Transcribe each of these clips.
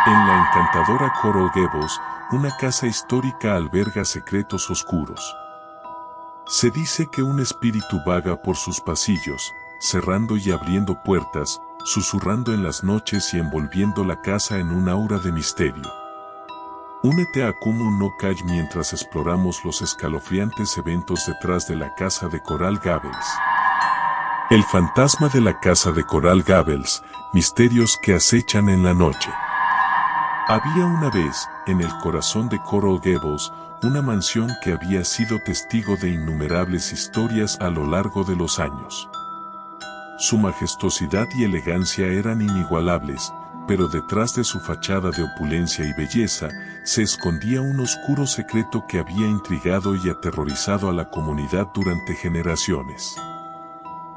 En la encantadora Coral Gables, una casa histórica alberga secretos oscuros. Se dice que un espíritu vaga por sus pasillos, cerrando y abriendo puertas, susurrando en las noches y envolviendo la casa en un aura de misterio. Únete a Kumu no Kai mientras exploramos los escalofriantes eventos detrás de la casa de Coral Gables. El fantasma de la casa de Coral Gables, misterios que acechan en la noche. Había una vez, en el corazón de Coral Gables, una mansión que había sido testigo de innumerables historias a lo largo de los años. Su majestuosidad y elegancia eran inigualables, pero detrás de su fachada de opulencia y belleza, se escondía un oscuro secreto que había intrigado y aterrorizado a la comunidad durante generaciones.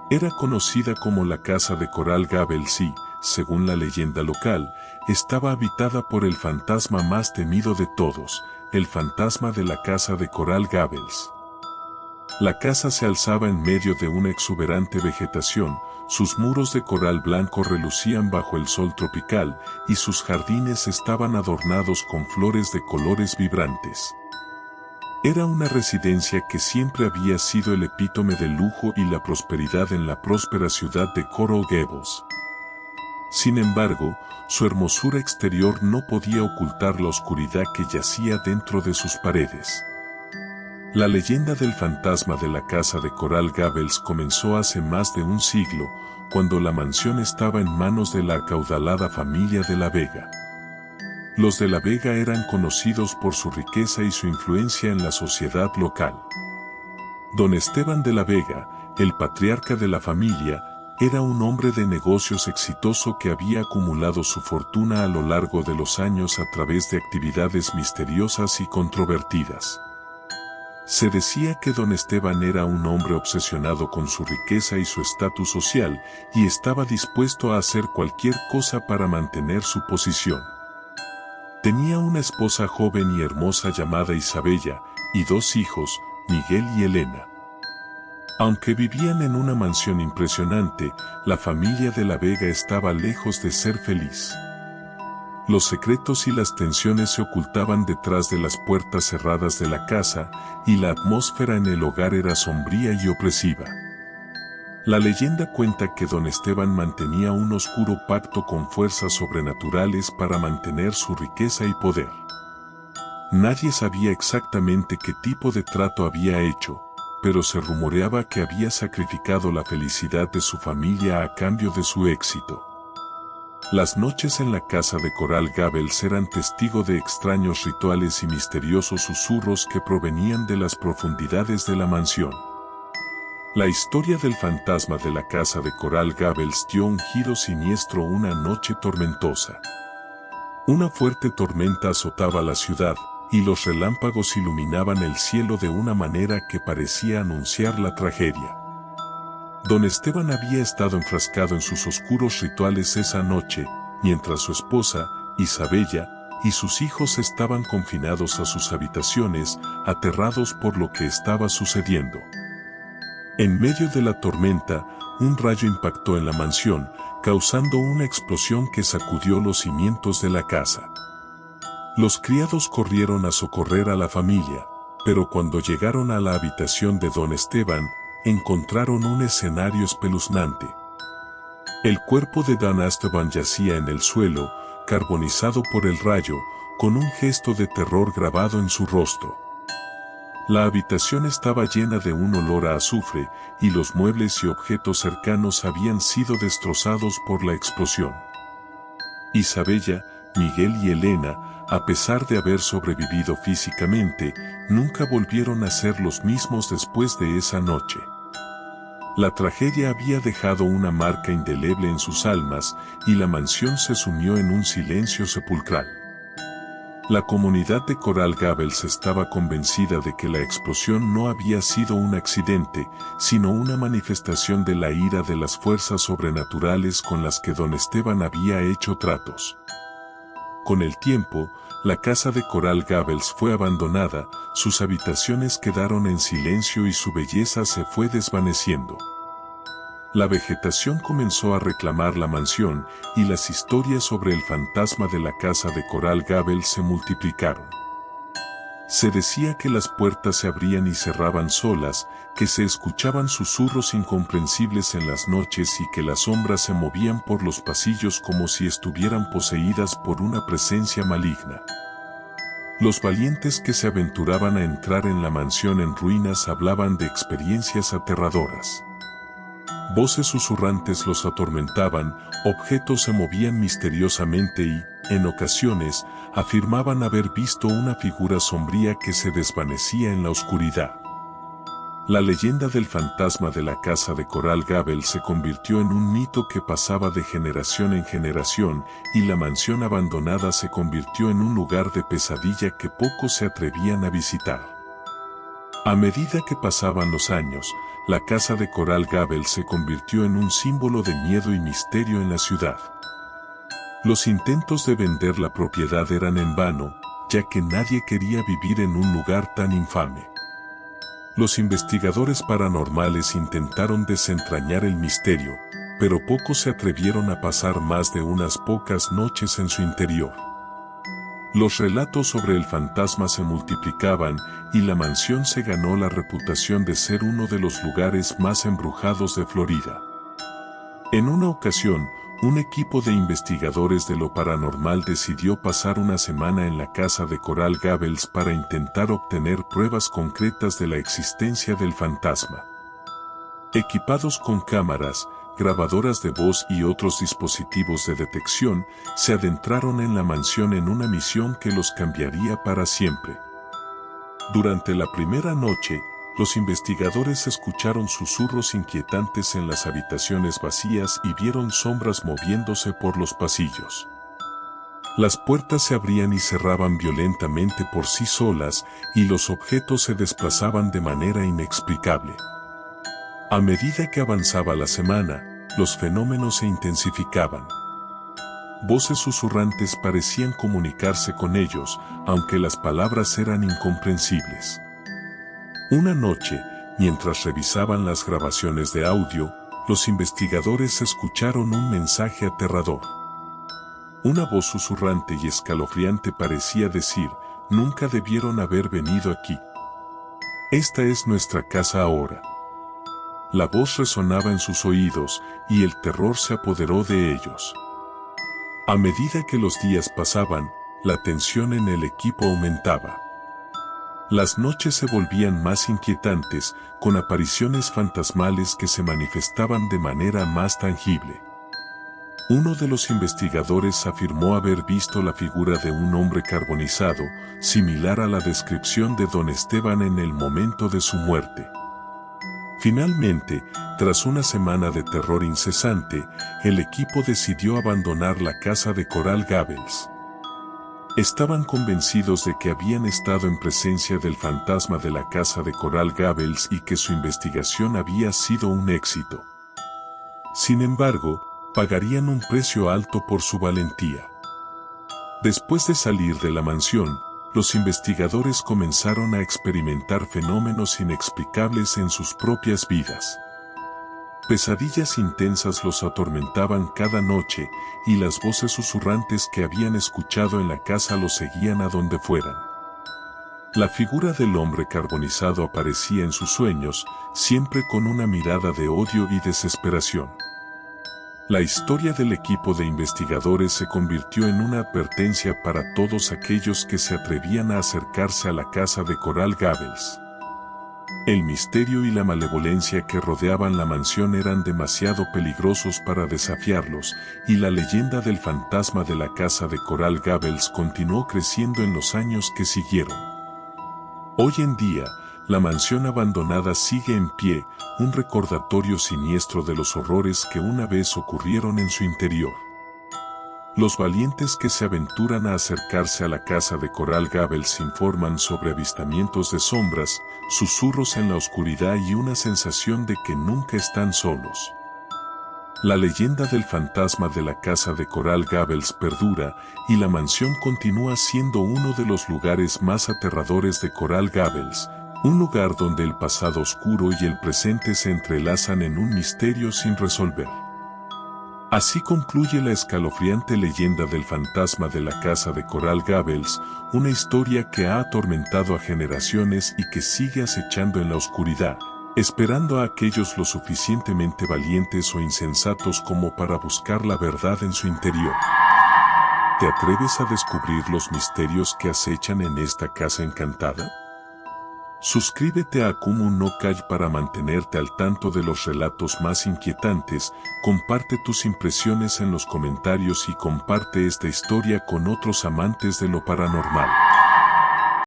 Era conocida como la Casa de Coral Gables y, según la leyenda local, estaba habitada por el fantasma más temido de todos, el fantasma de la Casa de Coral Gables. La casa se alzaba en medio de una exuberante vegetación, sus muros de coral blanco relucían bajo el sol tropical, y sus jardines estaban adornados con flores de colores vibrantes. Era una residencia que siempre había sido el epítome del lujo y la prosperidad en la próspera ciudad de Coral Gables. Sin embargo, su hermosura exterior no podía ocultar la oscuridad que yacía dentro de sus paredes. La leyenda del fantasma de la casa de Coral Gables comenzó hace más de un siglo, cuando la mansión estaba en manos de la acaudalada familia de la Vega. Los de la Vega eran conocidos por su riqueza y su influencia en la sociedad local. Don Esteban de la Vega, el patriarca de la familia, era un hombre de negocios exitoso que había acumulado su fortuna a lo largo de los años a través de actividades misteriosas y controvertidas. Se decía que don Esteban era un hombre obsesionado con su riqueza y su estatus social, y estaba dispuesto a hacer cualquier cosa para mantener su posición. Tenía una esposa joven y hermosa llamada Isabella, y dos hijos, Miguel y Elena. Aunque vivían en una mansión impresionante, la familia de la Vega estaba lejos de ser feliz. Los secretos y las tensiones se ocultaban detrás de las puertas cerradas de la casa, y la atmósfera en el hogar era sombría y opresiva. La leyenda cuenta que don Esteban mantenía un oscuro pacto con fuerzas sobrenaturales para mantener su riqueza y poder. Nadie sabía exactamente qué tipo de trato había hecho, pero se rumoreaba que había sacrificado la felicidad de su familia a cambio de su éxito. Las noches en la casa de Coral Gables eran testigo de extraños rituales y misteriosos susurros que provenían de las profundidades de la mansión. La historia del fantasma de la casa de Coral Gables dio un giro siniestro una noche tormentosa. Una fuerte tormenta azotaba la ciudad, y los relámpagos iluminaban el cielo de una manera que parecía anunciar la tragedia. Don Esteban había estado enfrascado en sus oscuros rituales esa noche, mientras su esposa, Isabella, y sus hijos estaban confinados a sus habitaciones, aterrados por lo que estaba sucediendo. En medio de la tormenta, un rayo impactó en la mansión, causando una explosión que sacudió los cimientos de la casa. Los criados corrieron a socorrer a la familia, pero cuando llegaron a la habitación de don Esteban, encontraron un escenario espeluznante. El cuerpo de don Esteban yacía en el suelo, carbonizado por el rayo, con un gesto de terror grabado en su rostro. La habitación estaba llena de un olor a azufre, y los muebles y objetos cercanos habían sido destrozados por la explosión. Isabella, Miguel y Elena, a pesar de haber sobrevivido físicamente, nunca volvieron a ser los mismos después de esa noche. La tragedia había dejado una marca indeleble en sus almas, y la mansión se sumió en un silencio sepulcral. La comunidad de Coral Gables estaba convencida de que la explosión no había sido un accidente, sino una manifestación de la ira de las fuerzas sobrenaturales con las que don Esteban había hecho tratos. Con el tiempo, la casa de Coral Gables fue abandonada, sus habitaciones quedaron en silencio y su belleza se fue desvaneciendo. La vegetación comenzó a reclamar la mansión y las historias sobre el fantasma de la casa de Coral Gables se multiplicaron. Se decía que las puertas se abrían y cerraban solas, que se escuchaban susurros incomprensibles en las noches y que las sombras se movían por los pasillos como si estuvieran poseídas por una presencia maligna. Los valientes que se aventuraban a entrar en la mansión en ruinas hablaban de experiencias aterradoras. Voces susurrantes los atormentaban, objetos se movían misteriosamente y, en ocasiones, afirmaban haber visto una figura sombría que se desvanecía en la oscuridad. La leyenda del fantasma de la casa de Coral Gables se convirtió en un mito que pasaba de generación en generación, y la mansión abandonada se convirtió en un lugar de pesadilla que pocos se atrevían a visitar. A medida que pasaban los años, la casa de Coral Gables se convirtió en un símbolo de miedo y misterio en la ciudad. Los intentos de vender la propiedad eran en vano, ya que nadie quería vivir en un lugar tan infame. Los investigadores paranormales intentaron desentrañar el misterio, pero pocos se atrevieron a pasar más de unas pocas noches en su interior. Los relatos sobre el fantasma se multiplicaban y la mansión se ganó la reputación de ser uno de los lugares más embrujados de Florida. En una ocasión, un equipo de investigadores de lo paranormal decidió pasar una semana en la casa de Coral Gables para intentar obtener pruebas concretas de la existencia del fantasma. Equipados con cámaras, grabadoras de voz y otros dispositivos de detección, se adentraron en la mansión en una misión que los cambiaría para siempre. Durante la primera noche, los investigadores escucharon susurros inquietantes en las habitaciones vacías y vieron sombras moviéndose por los pasillos. Las puertas se abrían y cerraban violentamente por sí solas y los objetos se desplazaban de manera inexplicable. A medida que avanzaba la semana, los fenómenos se intensificaban. Voces susurrantes parecían comunicarse con ellos, aunque las palabras eran incomprensibles. Una noche, mientras revisaban las grabaciones de audio, los investigadores escucharon un mensaje aterrador. Una voz susurrante y escalofriante parecía decir: «Nunca debieron haber venido aquí. Esta es nuestra casa ahora». La voz resonaba en sus oídos, y el terror se apoderó de ellos. A medida que los días pasaban, la tensión en el equipo aumentaba. Las noches se volvían más inquietantes, con apariciones fantasmales que se manifestaban de manera más tangible. Uno de los investigadores afirmó haber visto la figura de un hombre carbonizado, similar a la descripción de Don Esteban en el momento de su muerte. Finalmente, tras una semana de terror incesante, el equipo decidió abandonar la casa de Coral Gables. Estaban convencidos de que habían estado en presencia del fantasma de la casa de Coral Gables y que su investigación había sido un éxito. Sin embargo, pagarían un precio alto por su valentía. Después de salir de la mansión, los investigadores comenzaron a experimentar fenómenos inexplicables en sus propias vidas. Pesadillas intensas los atormentaban cada noche, y las voces susurrantes que habían escuchado en la casa los seguían a donde fueran. La figura del hombre carbonizado aparecía en sus sueños, siempre con una mirada de odio y desesperación. La historia del equipo de investigadores se convirtió en una advertencia para todos aquellos que se atrevían a acercarse a la casa de Coral Gables. El misterio y la malevolencia que rodeaban la mansión eran demasiado peligrosos para desafiarlos, y la leyenda del fantasma de la casa de Coral Gables continuó creciendo en los años que siguieron. Hoy en día, la mansión abandonada sigue en pie, un recordatorio siniestro de los horrores que una vez ocurrieron en su interior. Los valientes que se aventuran a acercarse a la casa de Coral Gables informan sobre avistamientos de sombras, susurros en la oscuridad y una sensación de que nunca están solos. La leyenda del fantasma de la casa de Coral Gables perdura, y la mansión continúa siendo uno de los lugares más aterradores de Coral Gables, Un lugar donde el pasado oscuro y el presente se entrelazan en un misterio sin resolver. Así concluye la escalofriante leyenda del fantasma de la casa de Coral Gables, una historia que ha atormentado a generaciones y que sigue acechando en la oscuridad, esperando a aquellos lo suficientemente valientes o insensatos como para buscar la verdad en su interior. ¿Te atreves a descubrir los misterios que acechan en esta casa encantada? Suscríbete a Kumu no Kai para mantenerte al tanto de los relatos más inquietantes, comparte tus impresiones en los comentarios y comparte esta historia con otros amantes de lo paranormal.